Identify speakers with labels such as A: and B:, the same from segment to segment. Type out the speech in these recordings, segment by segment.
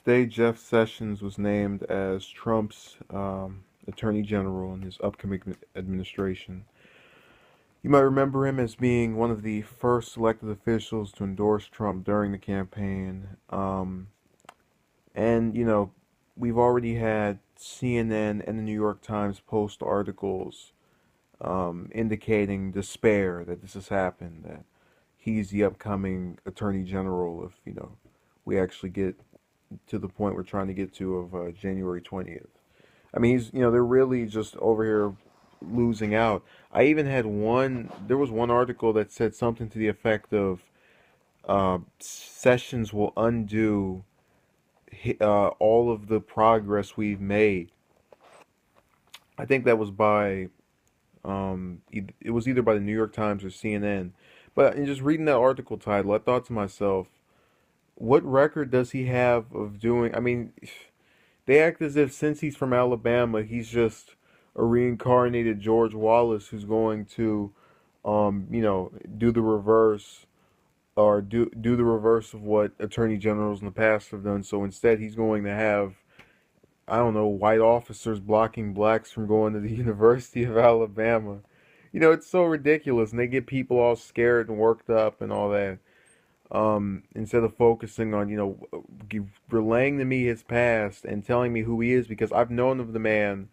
A: Today, Jeff Sessions was named as Trump's Attorney General in his upcoming administration. You might remember him as being one of the first elected officials to endorse Trump during the campaign. And, you know, we've already had CNN and the New York Times post articles indicating despair that this has happened, that he's the upcoming Attorney General if, we actually get to the point we're trying to get to of January 20th. I mean, they're really just over here losing out. There was one article that said something to the effect of Sessions will undo all of the progress we've made. I think that was by, it was either by the New York Times or CNN. But in just reading that article title, I thought to myself, what record does he have of doing? I mean, they act as if since he's from Alabama, he's just a reincarnated George Wallace who's going to, do the reverse or do the reverse of what attorney generals in the past have done. So instead, he's going to have, I don't know, white officers blocking blacks from going to the University of Alabama. It's so ridiculous, and they get people all scared and worked up and all that. Instead of focusing on, relaying to me his past and telling me who he is, because I've known of the man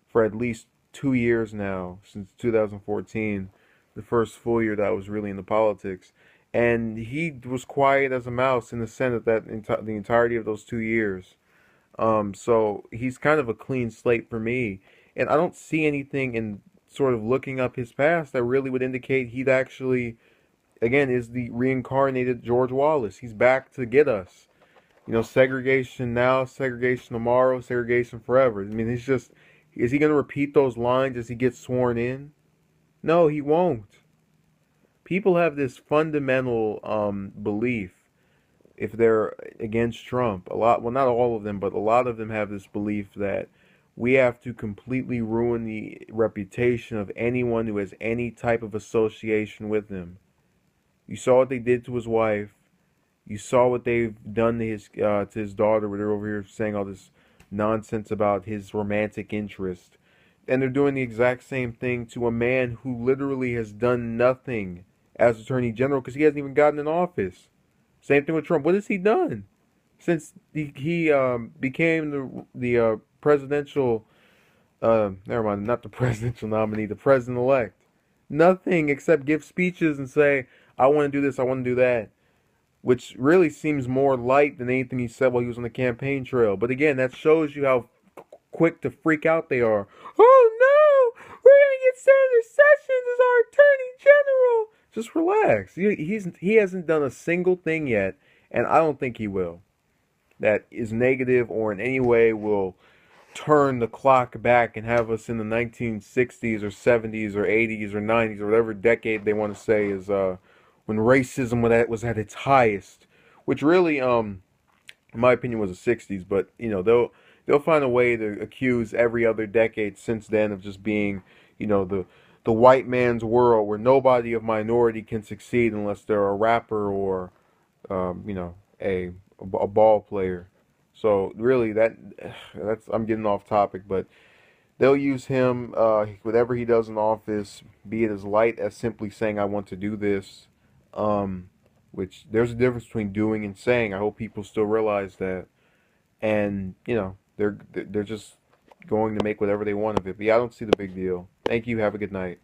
A: for at least 2 years now, since 2014, the first full year that I was really into politics. And he was quiet as a mouse in the Senate the entirety of those 2 years. So he's kind of a clean slate for me. And I don't see anything in sort of looking up his past that really would indicate he'd actually, again, is the reincarnated George Wallace. He's back to get us. Segregation now, segregation tomorrow, segregation forever. I mean, is he going to repeat those lines as he gets sworn in? No, he won't. People have this fundamental belief, if they're against Trump, well, not all of them, but a lot of them have this belief that we have to completely ruin the reputation of anyone who has any type of association with him. You saw what they did to his wife. You saw what they've done to his daughter, where they're over here saying all this nonsense about his romantic interest. And they're doing the exact same thing to a man who literally has done nothing as Attorney General because he hasn't even gotten in office. Same thing with Trump. What has he done since he became the presidential? Never mind, not the presidential nominee, the president-elect. Nothing except give speeches and say, I want to do this, I want to do that. Which really seems more light than anything he said while he was on the campaign trail. But again, that shows you how quick to freak out they are. Oh no, we're going to get Senator Sessions as our Attorney General. Just relax. He hasn't done a single thing yet, and I don't think he will, that is negative or in any way will turn the clock back and have us in the 1960s or 70s or 80s or 90s or whatever decade they want to say is when racism was at its highest, which really, in my opinion, was the 60s. But they'll find a way to accuse every other decade since then of just being, the white man's world where nobody of minority can succeed unless they're a rapper or, a ball player. So really, that's I'm getting off topic, but they'll use him, whatever he does in office, be it as light as simply saying I want to do this, which there's a difference between doing and saying. I hope people still realize that, and they're just going to make whatever they want of it. But yeah, I don't see the big deal. Thank you. Have a good night.